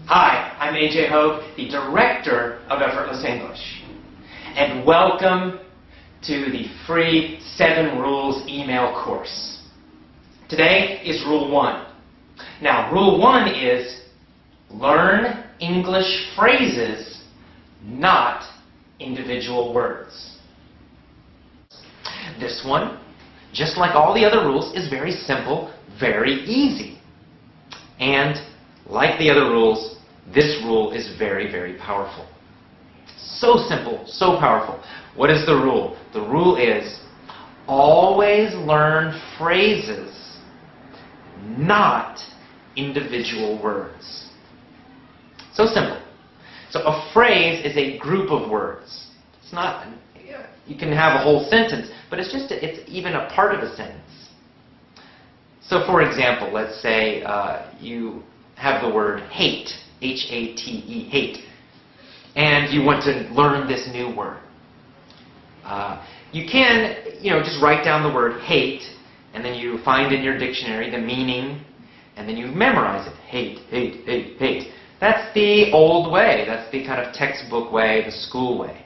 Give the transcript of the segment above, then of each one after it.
Hi, I'm AJ Hoge, the Director of Effortless English. And welcome to the free 7 Rules email course. Today is Rule 1. Now, Rule 1 is learn English phrases, not individual words. This one, just like all the other rules, is very simple, very easy. And like the other rules, this rule is very, very powerful. So simple, so powerful. What is the rule? The rule is always learn phrases, not individual words. So simple. So a phrase is a group of words. It's not, you can have a whole sentence, but it's even a part of a sentence. So for example, let's say you have the word hate, H-A-T-E, hate, and you want to learn this new word. You can, just write down the word hate, and then you find in your dictionary the meaning, and then you memorize it. Hate, hate, hate, hate. That's the old way. That's the kind of textbook way, the school way.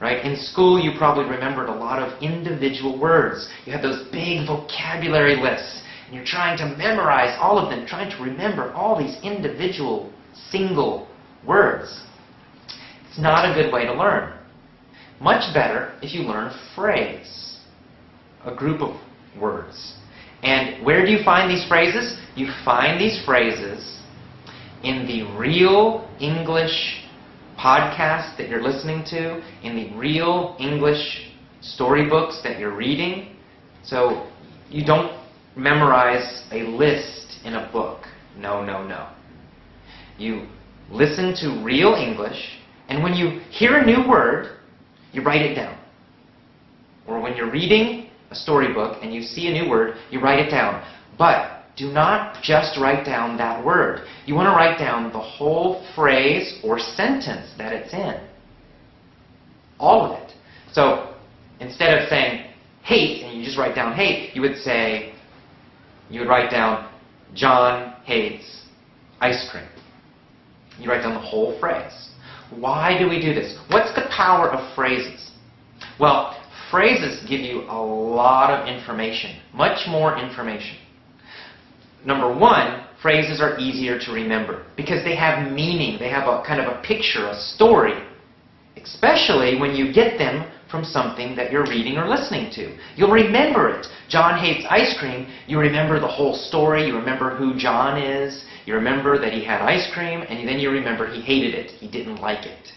Right? In school, you probably remembered a lot of individual words. You had those big vocabulary lists, and you're trying to memorize all of them, trying to remember all these individual, single words. It's not a good way to learn. Much better if you learn a phrase, a group of words. And where do you find these phrases? You find these phrases in the Real English podcast that you're listening to, in the Real English storybooks that you're reading. So you don't memorize a list in a book. No, no, no. You listen to Real English, and when you hear a new word, you write it down. Or when you're reading a storybook and you see a new word, you write it down. But do not just write down that word. You want to write down the whole phrase or sentence that it's in. All of it. So instead of saying hate, and you just write down hate, you would write down John hates ice cream. You write down the whole phrase. Why do we do this? What's the power of phrases? Well, phrases give you a lot of information, much more information. Number one, phrases are easier to remember because they have meaning. They have a kind of a picture, a story, especially when you get them from something that you're reading or listening to. You'll remember it. John hates ice cream. You remember the whole story. You remember who John is. You remember that he had ice cream, and then you remember he hated it. He didn't like it.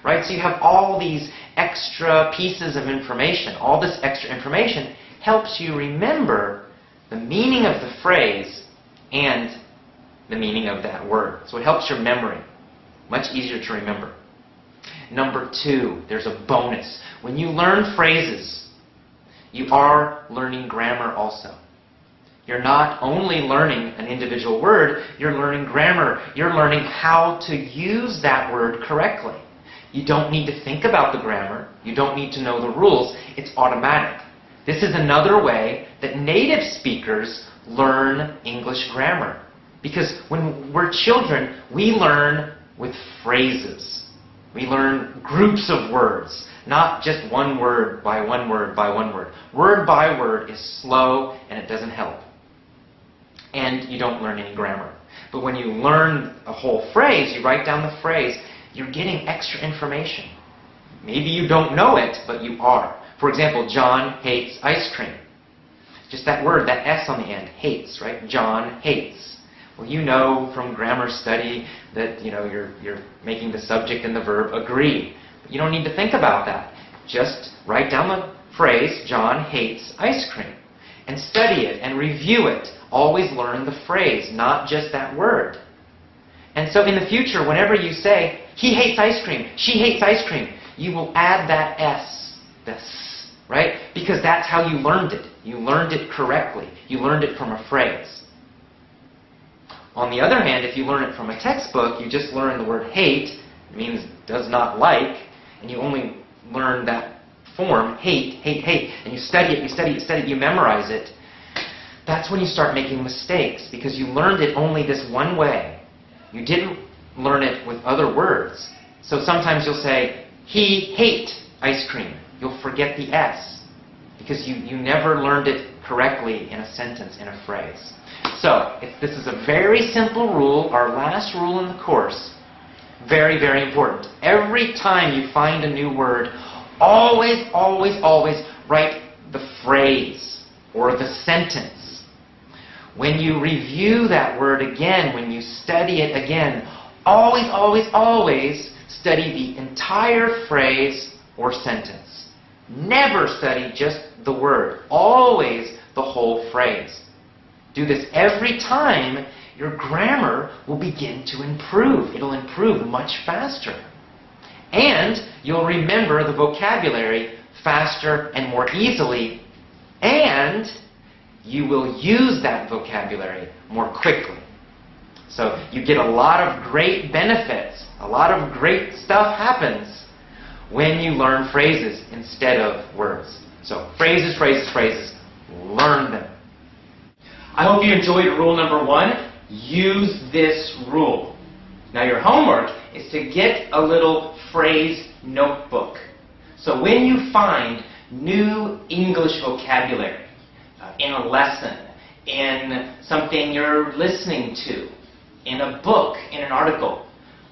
Right? So you have all these extra pieces of information. All this extra information helps you remember the meaning of the phrase and the meaning of that word. So it helps your memory. Much easier to remember. Number 2, there's a bonus. When you learn phrases, you are learning grammar also. You're not only learning an individual word, you're learning grammar. You're learning how to use that word correctly. You don't need to think about the grammar. You don't need to know the rules. It's automatic. This is another way that native speakers learn English grammar. Because when we're children, we learn with phrases. We learn groups of words, not just one word by one word by one word. Word by word is slow and it doesn't help. And you don't learn any grammar. But when you learn a whole phrase, you write down the phrase, you're getting extra information. Maybe you don't know it, but you are. For example, John hates ice cream. Just that word, that S on the end, hates, right? John hates. Well, you know from grammar study that you're making the subject and the verb agree. But you don't need to think about that. Just write down the phrase, John hates ice cream, and study it and review it. Always learn the phrase, not just that word. And so in the future, whenever you say, he hates ice cream, she hates ice cream, you will add that S, this, right? Because that's how you learned it. You learned it correctly. You learned it from a phrase. On the other hand, if you learn it from a textbook, you just learn the word hate, it means does not like, and you only learn that form, hate, hate, hate, and you study it, you study it, you study it, you memorize it. That's when you start making mistakes, because you learned it only this one way. You didn't learn it with other words. So sometimes you'll say, he hate ice cream. You'll forget the S because you never learned it correctly in a sentence, in a phrase. So this is a very simple rule, our last rule in the course. Very, very important. Every time you find a new word, always, always, always write the phrase or the sentence. When you review that word again, when you study it again, always, always, always study the entire phrase or sentence. Never study just the word. Always the whole phrase. Do this every time, your grammar will begin to improve. It'll improve much faster. And you'll remember the vocabulary faster and more easily. And you will use that vocabulary more quickly. So you get a lot of great benefits. A lot of great stuff happens when you learn phrases instead of words. So phrases, phrases, phrases. Learn them. I hope you enjoyed rule number 1. Use this rule. Now your homework is to get a little phrase notebook. So when you find new English vocabulary in a lesson, in something you're listening to, in a book, in an article,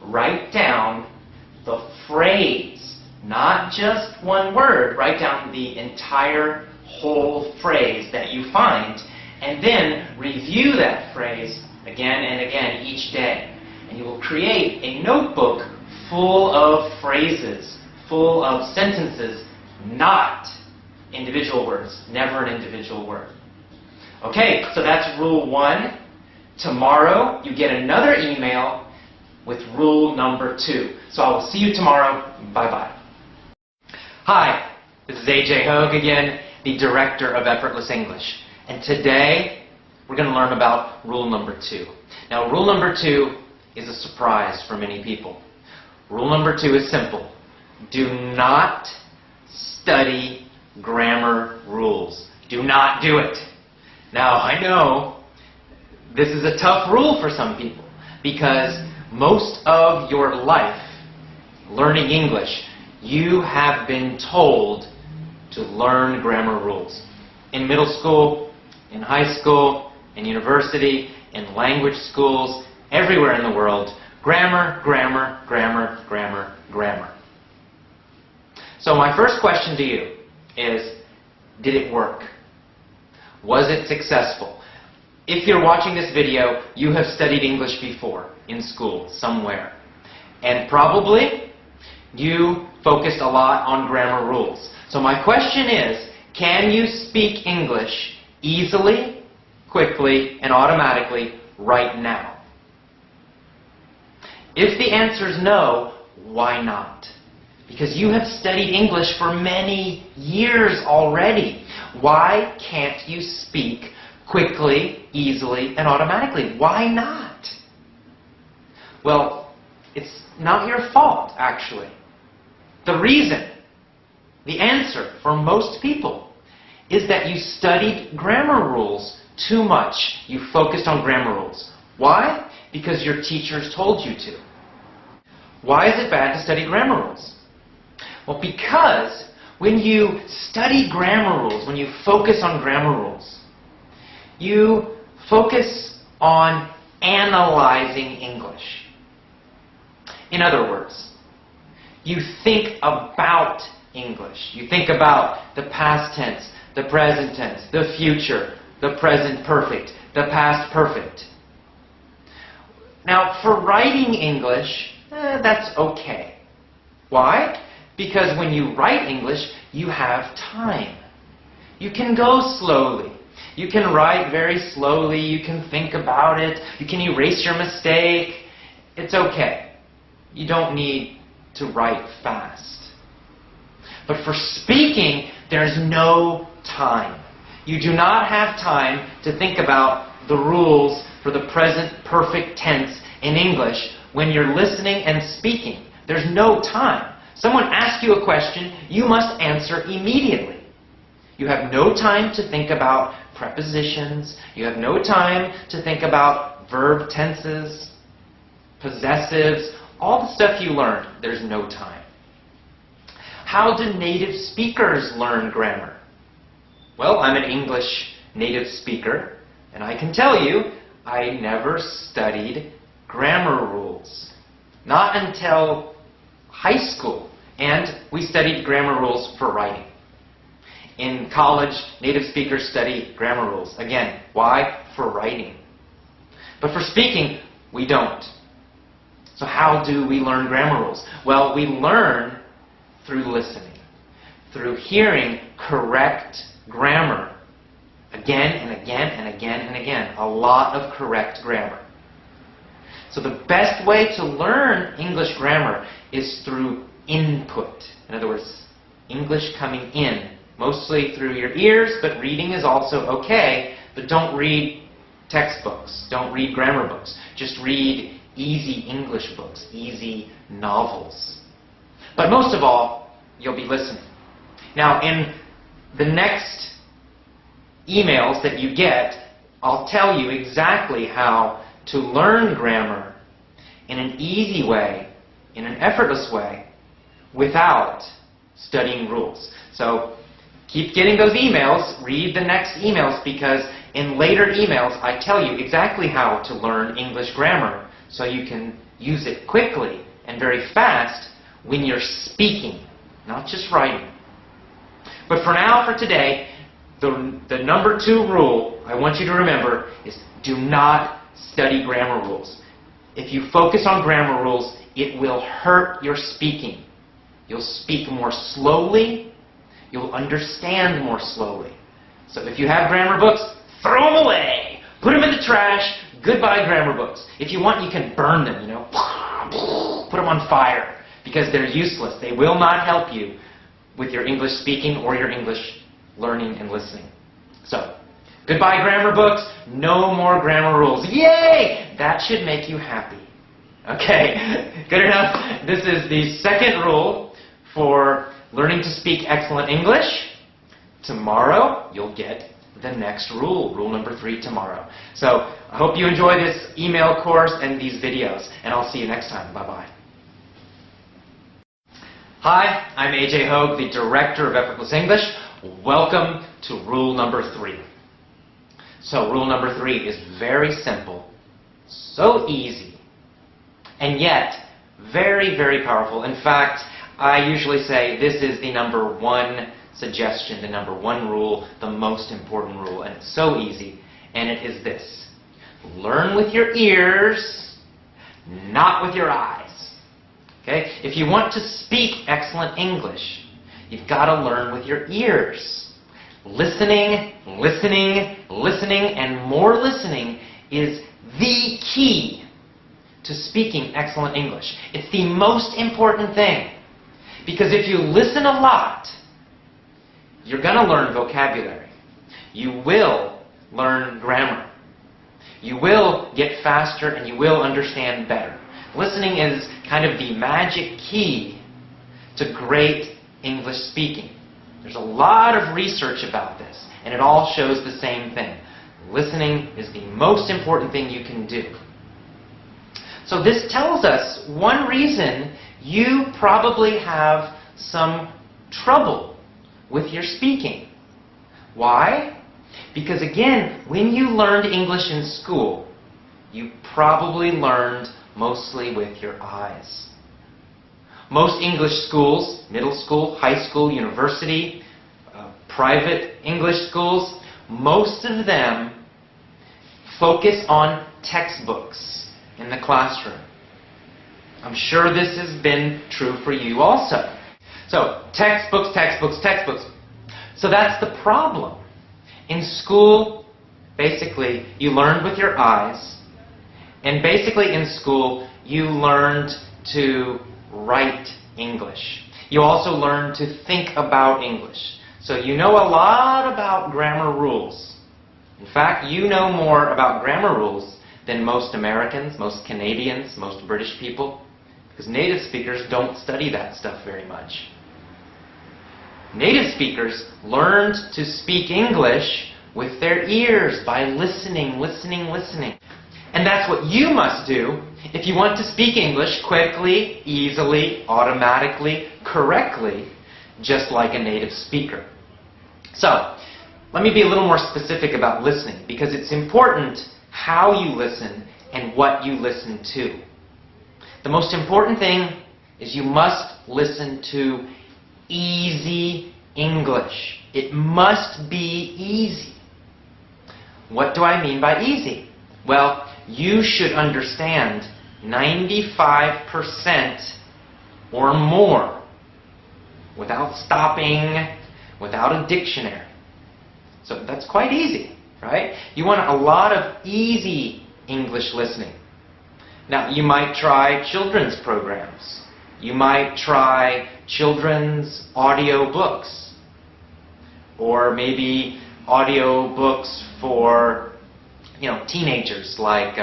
write down the phrase, not just one word. Write down the entire whole phrase that you find, and then review that phrase again and again each day. And you will create a notebook full of phrases, full of sentences, not individual words, never an individual word. Okay, so that's rule 1. Tomorrow you get another email with rule number 2. So I will see you tomorrow. Bye-bye. Hi, this is AJ Hoge again, the Director of Effortless English. And today we're going to learn about rule number 2. Now rule number 2 is a surprise for many people. Rule number 2 is simple. Do not study grammar rules. Do not do it. Now I know this is a tough rule for some people because most of your life learning English, you have been told to learn grammar rules. In middle school, in high school, in university, in language schools, everywhere in the world, grammar, grammar, grammar, grammar, grammar. So my first question to you is, did it work? Was it successful? If you're watching this video, you have studied English before in school somewhere. And probably you focused a lot on grammar rules. So my question is, can you speak English easily, quickly, and automatically right now? If the answer is no, why not? Because you have studied English for many years already. Why can't you speak quickly, easily, and automatically? Why not? Well, it's not your fault, actually. The reason, the answer for most people, is that you studied grammar rules too much. You focused on grammar rules. Why? Because your teachers told you to. Why is it bad to study grammar rules? Well, because when you study grammar rules, when you focus on grammar rules, you focus on analyzing English. In other words, you think about English. You think about the past tense, the present tense, the future, the present perfect, the past perfect. Now, for writing English, that's okay. Why? Because when you write English, you have time. You can go slowly. You can write very slowly. You can think about it. You can erase your mistake. It's okay. You don't need to write fast. But for speaking, there's no time. You do not have time to think about the rules for the present perfect tense in English when you're listening and speaking. There's no time. Someone asks you a question, you must answer immediately. You have no time to think about prepositions. You have no time to think about verb tenses. possessives, all the stuff you learned, there's no time. How do native speakers learn grammar? Well, I'm an English native speaker, and I can tell you, I never studied grammar rules. Not until high school, and we studied grammar rules for writing. In college, native speakers study grammar rules. Again, why? For writing. But for speaking, we don't. So how do we learn grammar rules? Well, we learn through listening, through hearing correct grammar again and again and again and again. A lot of correct grammar. So the best way to learn English grammar is through input. In other words, English coming in, mostly through your ears, but reading is also okay. But don't read textbooks. Don't read grammar books. Just read easy English books, easy novels. But most of all, you'll be listening. Now, in the next emails that you get, I'll tell you exactly how to learn grammar in an easy way, in an effortless way, without studying rules. So keep getting those emails. Read the next emails, because in later emails I tell you exactly how to learn English grammar so you can use it quickly and very fast when you're speaking, not just writing. But for now, for today, the number 2 rule I want you to remember is do not study grammar rules. If you focus on grammar rules, it will hurt your speaking. You'll speak more slowly. You'll understand more slowly. So if you have grammar books, throw them away. Put them in the trash. Goodbye grammar books. If you want, you can burn them, Put them on fire, because they're useless. They will not help you with your English speaking or your English learning and listening. So, goodbye grammar books. No more grammar rules. Yay! That should make you happy. Okay, good enough. This is the second rule for learning to speak excellent English. Tomorrow, you'll get the next rule, rule number 3 tomorrow. So, I hope you enjoy this email course and these videos, and I'll see you next time. Bye-bye. Hi, I'm AJ Hoge, the Director of Effortless English. Welcome to rule number 3. So, rule number 3 is very simple, so easy, and yet very, very powerful. In fact, I usually say this is the number 1 suggestion, the number 1 rule, the most important rule, and it's so easy, and it is this. Learn with your ears, not with your eyes. Okay? If you want to speak excellent English, you've got to learn with your ears. Listening, listening, listening, and more listening is the key to speaking excellent English. It's the most important thing. Because if you listen a lot, you're going to learn vocabulary. You will learn grammar. You will get faster and you will understand better. Listening is kind of the magic key to great English speaking. There's a lot of research about this, and it all shows the same thing. Listening is the most important thing you can do. So this tells us one reason you probably have some trouble with your speaking. Why? Because again, when you learned English in school, you probably learned mostly with your eyes. Most English schools, middle school, high school, university, private English schools, most of them focus on textbooks in the classroom. I'm sure this has been true for you also. So, textbooks, textbooks, textbooks. So that's the problem. In school, basically, you learned with your eyes, and basically in school, you learned to write English. You also learned to think about English. So you know a lot about grammar rules. In fact, you know more about grammar rules than most Americans, most Canadians, most British people, because native speakers don't study that stuff very much. Native speakers learned to speak English with their ears by listening, listening, listening. And that's what you must do if you want to speak English quickly, easily, automatically, correctly, just like a native speaker. So, let me be a little more specific about listening, because it's important how you listen and what you listen to. The most important thing is you must listen to easy English. It must be easy. What do I mean by easy? Well, you should understand 95% or more without stopping, without a dictionary. So that's quite easy, right? You want a lot of easy English listening. Now, you might try children's programs. You might try children's audio books. Or maybe audio books for, teenagers, like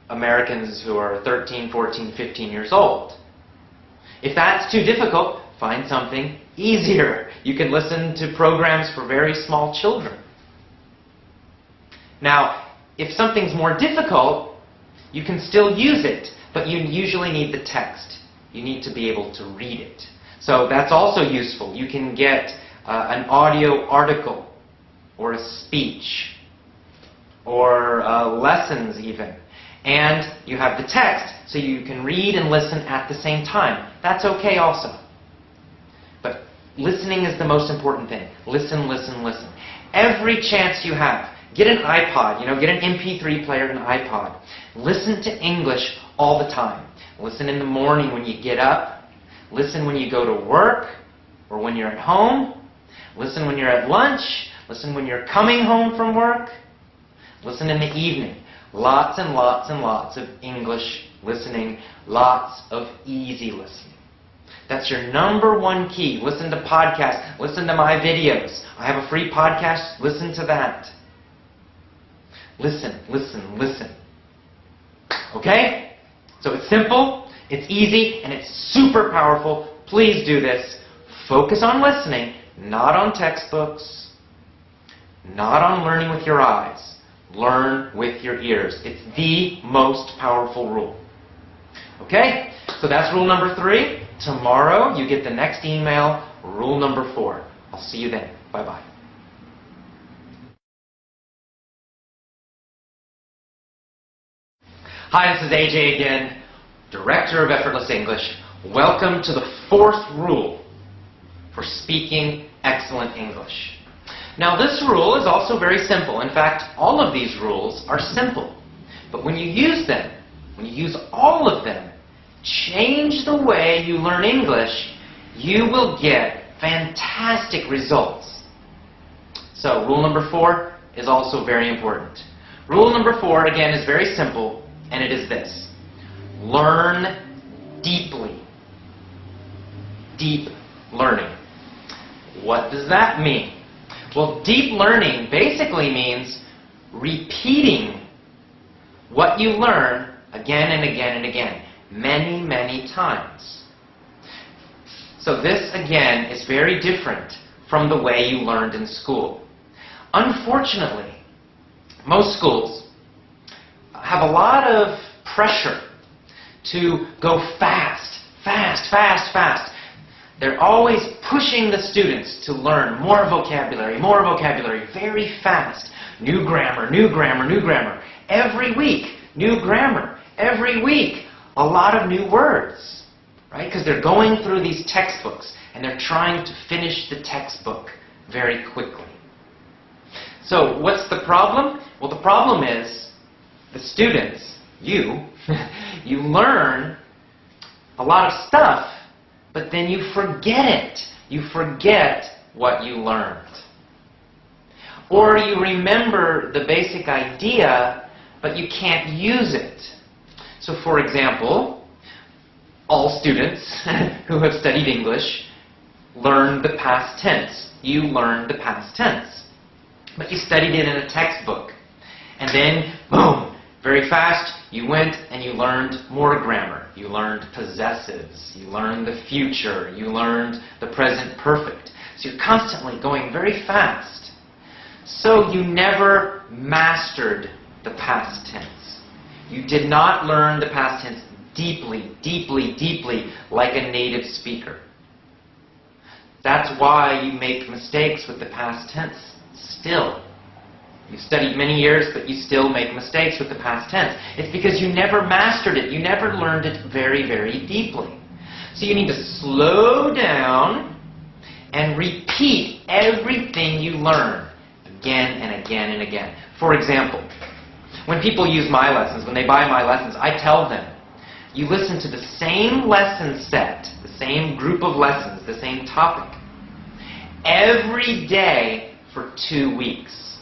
Americans who are 13, 14, 15 years old. If that's too difficult, find something easier. You can listen to programs for very small children. Now, if something's more difficult, you can still use it, but you usually need the text. You need to be able to read it. So that's also useful. You can get an audio article, or a speech, or lessons even. And you have the text, so you can read and listen at the same time. That's okay also. But listening is the most important thing. Listen, listen, listen. Every chance you have, get an iPod, get an MP3 player and an iPod. Listen to English all the time. Listen in the morning when you get up. Listen when you go to work or when you're at home. Listen when you're at lunch. Listen when you're coming home from work. Listen in the evening. Lots and lots and lots of English listening. Lots of easy listening. That's your number one key. Listen to podcasts. Listen to my videos. I have a free podcast. Listen to that. Listen, listen, listen. Okay? So it's simple, it's easy, and it's super powerful. Please do this. Focus on listening, not on textbooks, not on learning with your eyes. Learn with your ears. It's the most powerful rule. Okay? So that's rule number 3. Tomorrow you get the next email, rule number 4. I'll see you then. Bye-bye. Hi, this is AJ again, Director of Effortless English. Welcome to the 4th rule for speaking excellent English. Now, this rule is also very simple. In fact, all of these rules are simple. But when you use them, when you use all of them, change the way you learn English, you will get fantastic results. So, rule number 4 is also very important. Rule number 4, again, is very simple. And it is this: learn deeply. Deep learning. What does that mean? Well, deep learning basically means repeating what you learn again and again and again, many, many times. So this, again, is very different from the way you learned in school. Unfortunately, most schools have a lot of pressure to go fast, fast, fast, fast. They're always pushing the students to learn more vocabulary, very fast. New grammar, new grammar, new grammar. Every week, new grammar. Every week, a lot of new words, right? Because they're going through these textbooks and they're trying to finish the textbook very quickly. So what's the problem? Well, the problem is the students, you learn a lot of stuff, but then you forget it. You forget what you learned. Or you remember the basic idea, but you can't use it. So for example, all students who have studied English learn the past tense. You learned the past tense. But you studied it in a textbook. And then, boom, very fast, you went and you learned more grammar. You learned possessives. You learned the future. You learned the present perfect. So you're constantly going very fast. So you never mastered the past tense. You did not learn the past tense deeply, deeply, deeply like a native speaker. That's why you make mistakes with the past tense still. You've studied many years, but you still make mistakes with the past tense. It's because you never mastered it. You never learned it very, very deeply. So you need to slow down and repeat everything you learn again and again and again. For example, when people use my lessons, when they buy my lessons, I tell them, you listen to the same lesson set, the same group of lessons, the same topic, every day for 2 weeks.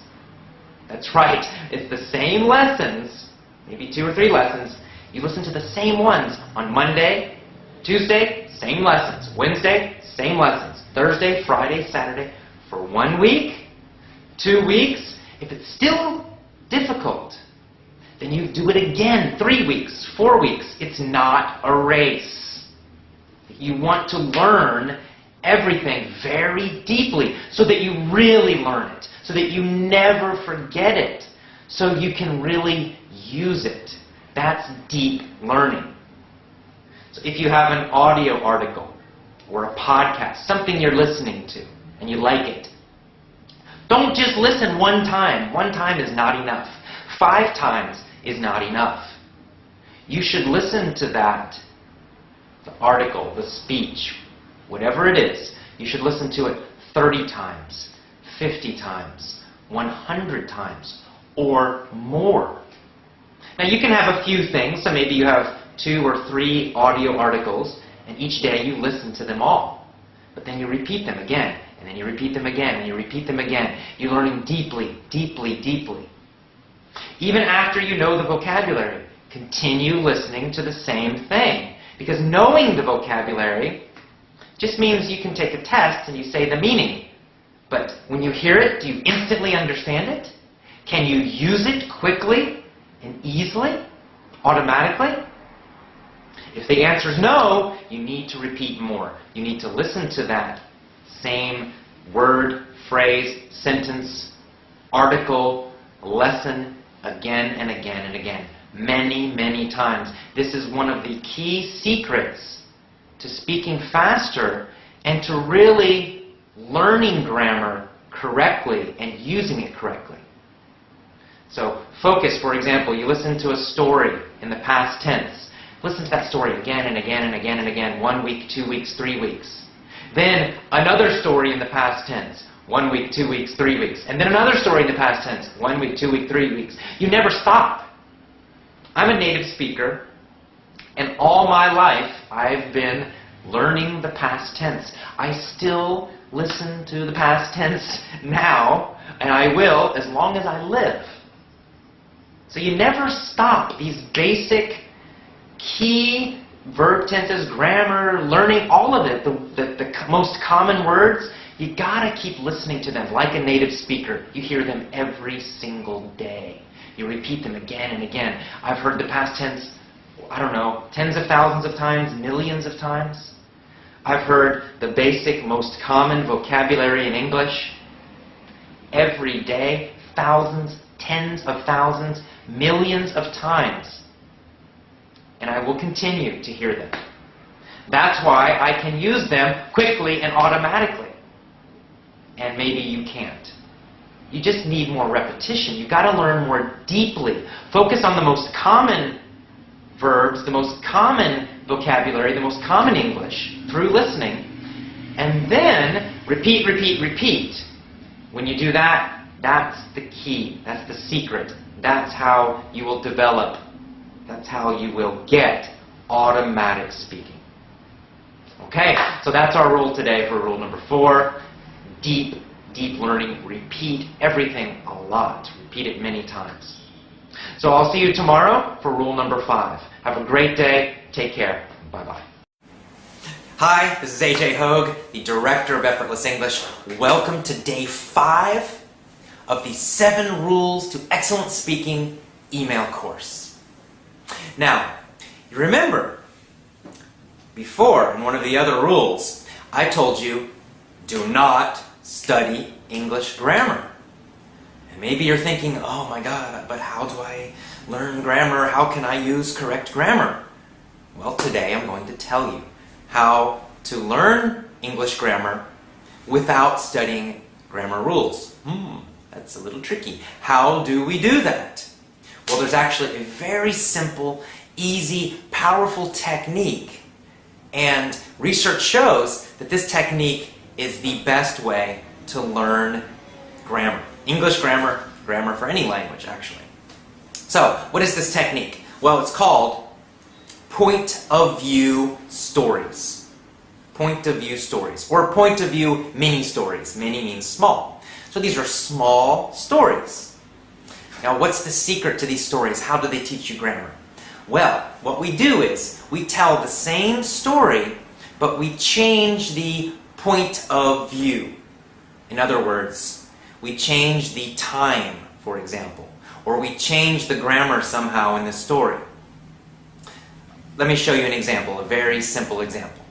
That's right. It's the same lessons, maybe 2 or 3 lessons. You listen to the same ones on Monday, Tuesday, same lessons. Wednesday, same lessons. Thursday, Friday, Saturday, for 1 week, 2 weeks. If it's still difficult, then you do it again, 3 weeks, 4 weeks. It's not a race. You want to learn everything very deeply so that you really learn it, so that you never forget it, so you can really use it. That's deep learning. So if you have an audio article or a podcast, something you're listening to, and you like it, don't just listen one time. One time is not enough. 5 times is not enough. You should listen to that, the article, the speech, whatever it is. You should listen to it 30 times, 50 times, 100 times, or more. Now you can have a few things, so maybe you have 2 or 3 audio articles, and each day you listen to them all. But then you repeat them again, and then you repeat them again, and you repeat them again. You're learning deeply, deeply, deeply. Even after you know the vocabulary, continue listening to the same thing. Because knowing the vocabulary just means you can take a test and you say the meaning. But when you hear it, do you instantly understand it? Can you use it quickly and easily, automatically? If the answer is no, you need to repeat more. You need to listen to that same word, phrase, sentence, article, lesson again and again and again. Many, many times. This is one of the key secrets to speaking faster and to really learning grammar correctly and using it correctly. So focus, for example, you listen to a story in the past tense. Listen to that story again and again and again and again, 1 week, 2 weeks, 3 weeks. Then another story in the past tense, 1 week, 2 weeks, 3 weeks. And then another story in the past tense, 1 week, 2 weeks, 3 weeks. You never stop. I'm a native speaker, and all my life I've been learning the past tense. I still listen to the past tense now, and I will as long as I live. So you never stop. These basic key verb tenses, grammar, learning, all of it, the most common words, you gotta keep listening to them like a native speaker. You hear them every single day. You repeat them again and again. I've heard the past tense, I don't know, tens of thousands of times, millions of times. I've heard the basic, most common vocabulary in English every day, thousands, tens of thousands, millions of times. And I will continue to hear them. That's why I can use them quickly and automatically. And maybe you can't. You just need more repetition. You've got to learn more deeply. Focus on the most common verbs, the most common vocabulary, the most common English through listening. And then repeat, repeat, repeat. When you do that, that's the key. That's the secret. That's how you will develop. That's how you will get automatic speaking. Okay, so that's our rule today for rule number 4. Deep, deep learning. Repeat everything a lot. Repeat it many times. So I'll see you tomorrow for rule number 5. Have a great day. Take care. Bye-bye. Hi, this is AJ Hoge, the Director of Effortless English. Welcome to day 5 of the 7 Rules to Excellent Speaking email course. Now, you remember, before, in one of the other rules, I told you, do not study English grammar. And maybe you're thinking, oh my God, but how do I learn grammar. How can I use correct grammar? Well, today I'm going to tell you how to learn English grammar without studying grammar rules. That's a little tricky. How do we do that? Well, there's actually a very simple, easy, powerful technique. And research shows that this technique is the best way to learn grammar. English grammar, grammar for any language, actually. So, what is this technique? Well, it's called point of view stories. Point of view stories, or point of view mini stories. Mini means small. So these are small stories. Now, what's the secret to these stories? How do they teach you grammar? Well, what we do is we tell the same story, but we change the point of view. In other words, we change the time, for example, or we change the grammar somehow in the story. Let me show you an example, a very simple example.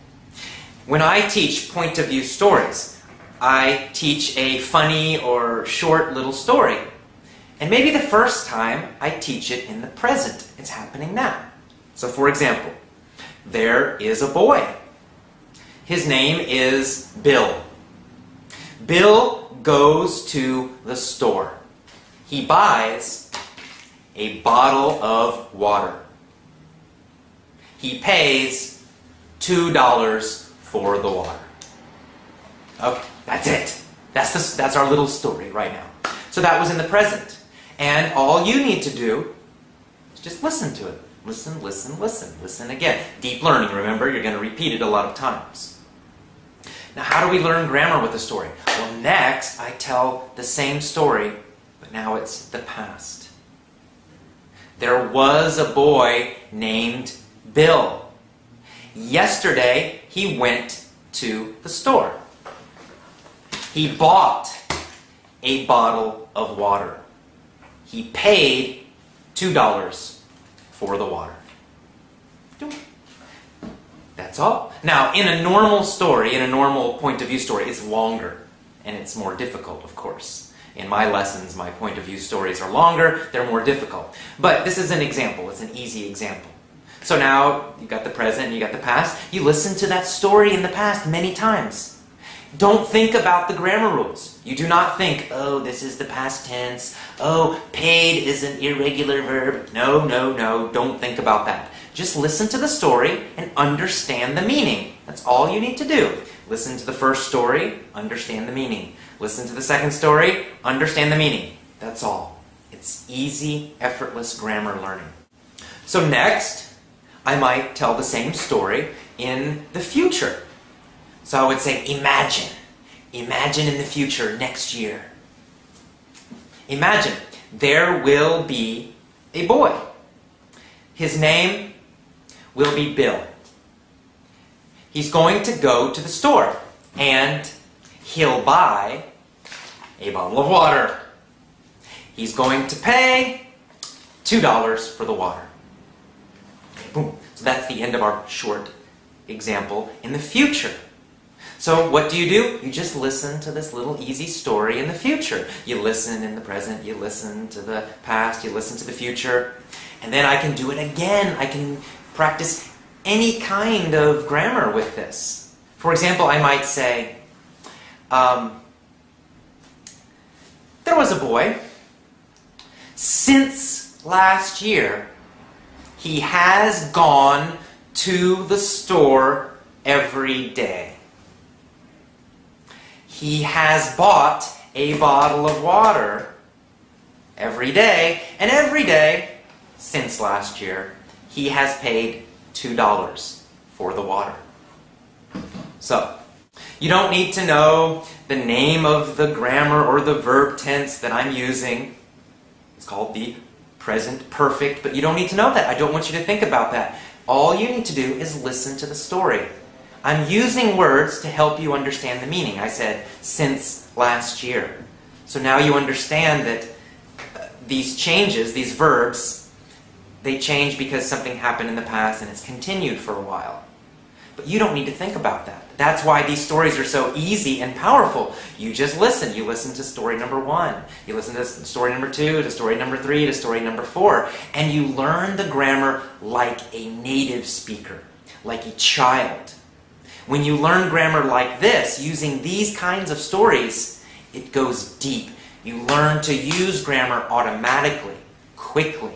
When I teach point of view stories, I teach a funny or short little story. And maybe the first time I teach it in the present. It's happening now. So for example, there is a boy. His name is Bill. Bill goes to the store. He buys a bottle of water. He pays $2 for the water. Okay, that's it. That's our little story right now. So that was in the present. And all you need to do is just listen to it. Listen, listen, listen. Listen again. Deep learning, remember? You're going to repeat it a lot of times. Now, how do we learn grammar with a story? Well, next, I tell the same story, but now it's the past. There was a boy named Bill. Yesterday, he went to the store. He bought a bottle of water. He paid $2 for the water. That's all. Now, in a normal story, in a normal point of view story, it's longer and it's more difficult, of course. In my lessons, my point of view stories are longer, they're more difficult. But this is an example, it's an easy example. So now, you've got the present and you got the past. You listen to that story in the past many times. Don't think about the grammar rules. You do not think, oh, this is the past tense. Oh, paid is an irregular verb. No, no, no, don't think about that. Just listen to the story and understand the meaning. That's all you need to do. Listen to the first story, understand the meaning. Listen to the second story, understand the meaning. That's all. It's easy, effortless grammar learning. So next, I might tell the same story in the future. So I would say, imagine. Imagine in the future, next year. Imagine, there will be a boy. His name will be Bill. He's going to go to the store and he'll buy a bottle of water. He's going to pay $2 for the water. Boom. So that's the end of our short example in the future. So what do? You just listen to this little easy story in the future. You listen in the present, you listen to the past, you listen to the future, and then I can do it again. I can practice any kind of grammar with this. For example, I might say, there was a boy. Since last year, he has gone to the store every day. He has bought a bottle of water every day, and every day since last year, he has paid $2 for the water. So, you don't need to know the name of the grammar or the verb tense that I'm using. It's called the present perfect, but you don't need to know that. I don't want you to think about that. All you need to do is listen to the story. I'm using words to help you understand the meaning. I said, since last year. So now you understand that these changes, these verbs, they change because something happened in the past and it's continued for a while. But you don't need to think about that. That's why these stories are so easy and powerful. You just listen. You listen to story number 1. You listen to story number 2, to story number 3, to story number 4. And you learn the grammar like a native speaker, like a child. When you learn grammar like this, using these kinds of stories, it goes deep. You learn to use grammar automatically, quickly.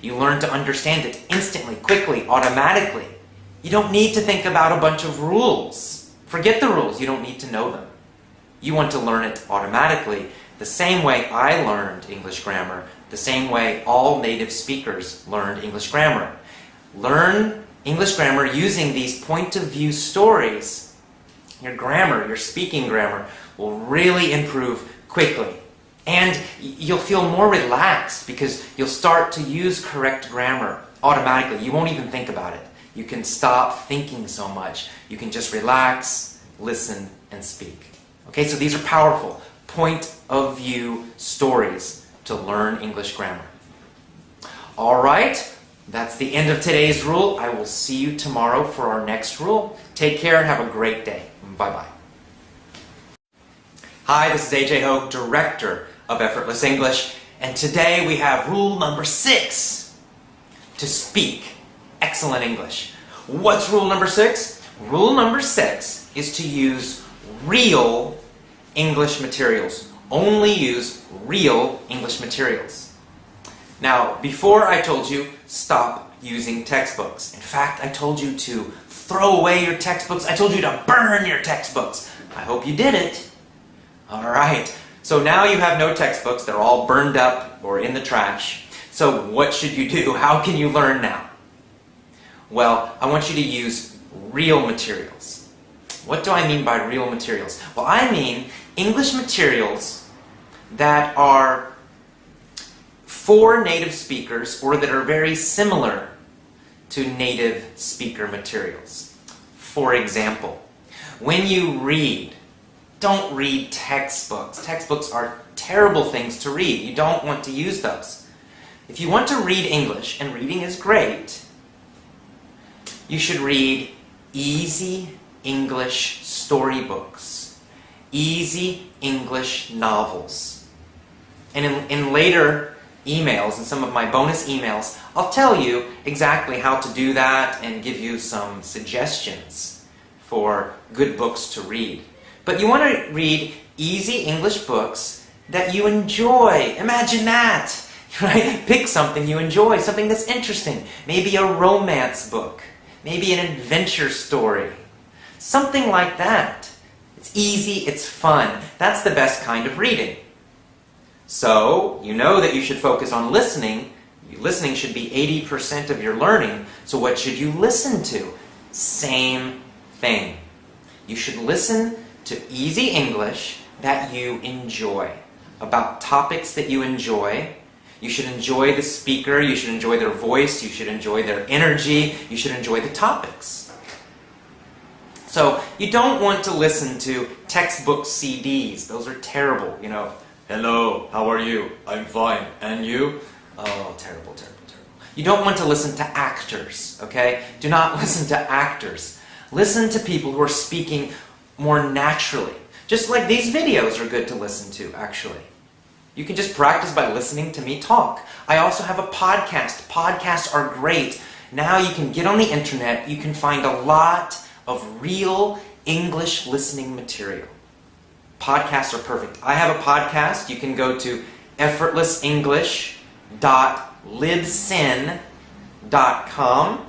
You learn to understand it instantly, quickly, automatically. You don't need to think about a bunch of rules. Forget the rules. You don't need to know them. You want to learn it automatically, the same way I learned English grammar, the same way all native speakers learned English grammar. Learn English grammar using these point-of-view stories. Your grammar, your speaking grammar, will really improve quickly. And you'll feel more relaxed because you'll start to use correct grammar automatically. You won't even think about it. You can stop thinking so much. You can just relax, listen, and speak. Okay, so these are powerful point-of-view stories to learn English grammar. All right, that's the end of today's rule. I will see you tomorrow for our next rule. Take care and have a great day. Bye-bye. Hi, this is AJ Hoge, Director of Effortless English, and today we have rule number 6, to speak excellent English. What's rule number 6? Rule number 6 is to use real English materials. Only use real English materials. Now, before I told you, stop using textbooks. In fact, I told you to throw away your textbooks. I told you to burn your textbooks. I hope you did it. All right. So now you have no textbooks. They're all burned up or in the trash. So what should you do? How can you learn now? Well, I want you to use real materials. What do I mean by real materials? Well, I mean English materials that are for native speakers or that are very similar to native speaker materials. For example, when you read, don't read textbooks. Textbooks are terrible things to read. You don't want to use those. If you want to read English, and reading is great, you should read easy English storybooks, easy English novels. And in later emails, in some of my bonus emails, I'll tell you exactly how to do that and give you some suggestions for good books to read. But you want to read easy English books that you enjoy. Imagine that, right? Pick something you enjoy, something that's interesting. Maybe a romance book. Maybe an adventure story. Something like that. It's easy, it's fun. That's the best kind of reading. So, you know that you should focus on listening. Listening should be 80% of your learning. So what should you listen to? Same thing. You should listen to easy English that you enjoy. About topics that you enjoy. You should enjoy the speaker, you should enjoy their voice, you should enjoy their energy, you should enjoy the topics. So you don't want to listen to textbook CDs. Those are terrible, you know. Hello, how are you? I'm fine. And you? Oh, terrible, terrible, terrible. You don't want to listen to actors, okay? Do not listen to actors. Listen to people who are speaking more naturally. Just like these videos are good to listen to, actually. You can just practice by listening to me talk. I also have a podcast. Podcasts are great. Now you can get on the internet. You can find a lot of real English listening material. Podcasts are perfect. I have a podcast. You can go to effortlessenglish.libsyn.com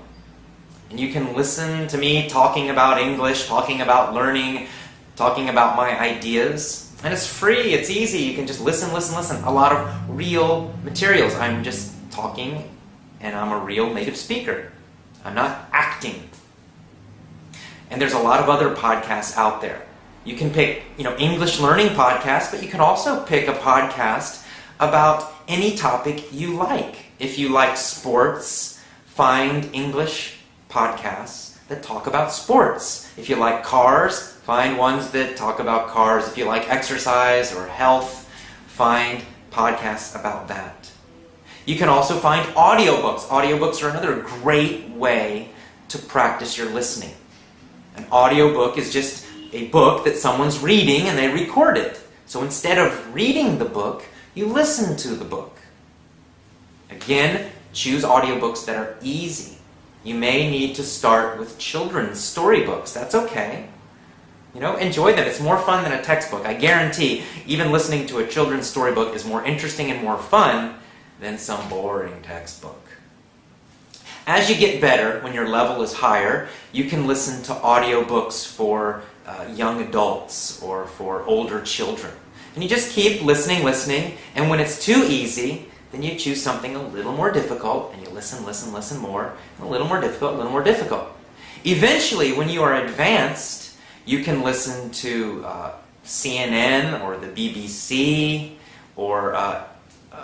and you can listen to me talking about English, talking about learning, talking about my ideas. And it's free, it's easy, you can just listen. A lot of real materials. I'm just talking and I'm a real native speaker. I'm not acting. And there's a lot of other podcasts out there. You can pick, English learning podcasts, but you can also pick a podcast about any topic you like. If you like sports, find English podcasts that talk about sports. If you like cars, find ones that talk about cars. If you like exercise or health, find podcasts about that. You can also find audiobooks. Audiobooks are another great way to practice your listening. An audiobook is just a book that someone's reading and they record it. So instead of reading the book, you listen to the book. Again, choose audiobooks that are easy. You may need to start with children's storybooks. That's okay. Enjoy them. It's more fun than a textbook. I guarantee even listening to a children's storybook is more interesting and more fun than some boring textbook. As you get better, when your level is higher, you can listen to audiobooks for young adults or for older children. And you just keep listening, and when it's too easy, then you choose something a little more difficult, and you listen more, and a little more difficult. Eventually, when you are advanced, you can listen to CNN or the BBC or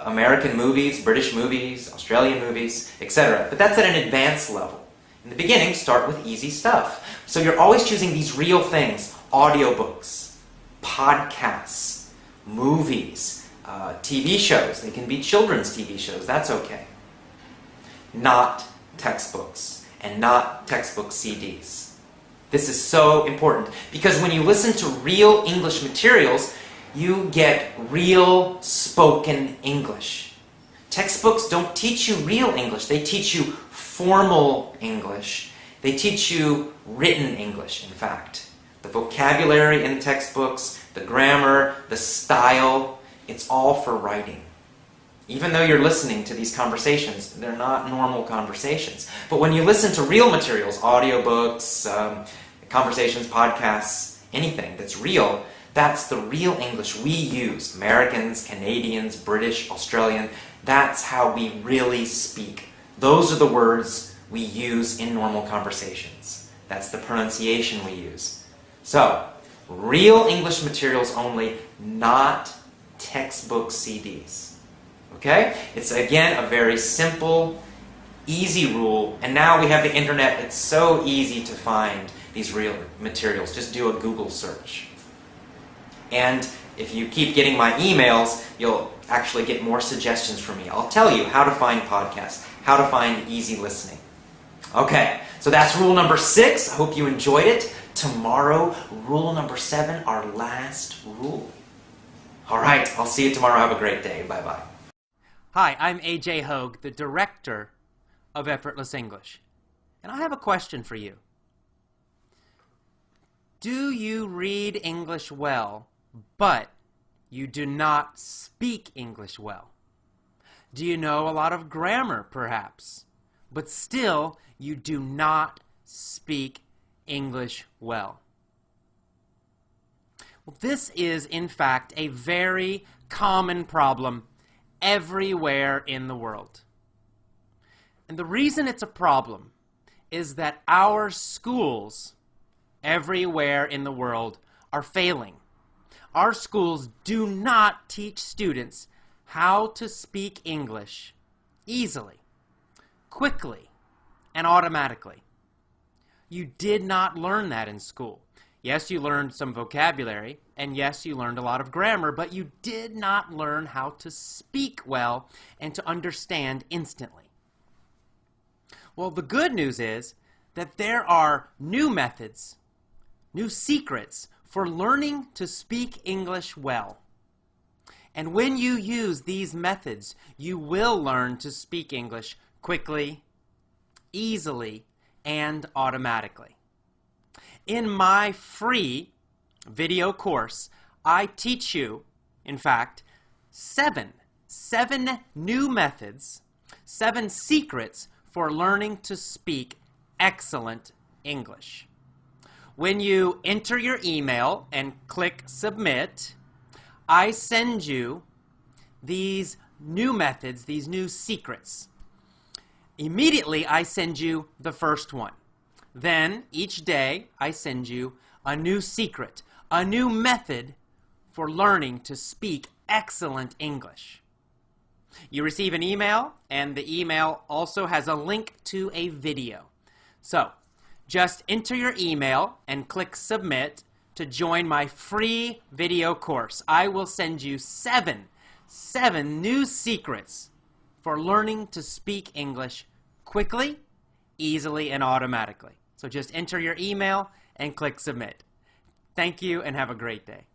American movies, British movies, Australian movies, etc. But that's at an advanced level. In the beginning, start with easy stuff. So you're always choosing these real things: audiobooks, podcasts, movies, TV shows. They can be children's TV shows. That's okay. Not textbooks, and not textbook CDs. This is so important because when you listen to real English materials, you get real spoken English. Textbooks don't teach you real English. They teach you formal English. They teach you written English, in fact. The vocabulary in textbooks, the grammar, the style, it's all for writing. Even though you're listening to these conversations, they're not normal conversations. But when you listen to real materials, audiobooks, conversations, podcasts, anything that's real, that's the real English we use. Americans, Canadians, British, Australian. That's how we really speak. Those are the words we use in normal conversations. That's the pronunciation we use. So, real English materials only, not textbook CDs. Okay? It's, again, a very simple, easy rule. And now we have the internet. It's so easy to find these real materials. Just do a Google search. And if you keep getting my emails, you'll actually get more suggestions from me. I'll tell you how to find podcasts, how to find easy listening. Okay, so that's rule number 6. I hope you enjoyed it. Tomorrow, rule number 7, our last rule. All right, I'll see you tomorrow. Have a great day. Bye-bye. Hi, I'm AJ Hoge, the director of Effortless English. And I have a question for you. Do you read English well, but you do not speak English well? Do you know a lot of grammar, perhaps, but still you do not speak English well? Well, this is, in fact, a very common problem everywhere in the world. And the reason it's a problem is that our schools everywhere in the world are failing. Our schools do not teach students how to speak English easily, quickly, and automatically. You did not learn that in school. Yes, you learned some vocabulary, and yes, you learned a lot of grammar, but you did not learn how to speak well and to understand instantly. Well, the good news is that there are new methods, new secrets for learning to speak English well. And when you use these methods, you will learn to speak English quickly, easily, and automatically. In my free video course, I teach you, in fact, seven new methods, 7 secrets for learning to speak excellent English. When you enter your email and click submit, I send you these new methods, these new secrets. Immediately, I send you the first one. Then, each day, I send you a new secret, a new method for learning to speak excellent English. You receive an email, and the email also has a link to a video. So, just enter your email and click submit to join my free video course. I will send you seven new secrets for learning to speak English quickly, easily and automatically. So just enter your email and click submit. Thank you and have a great day.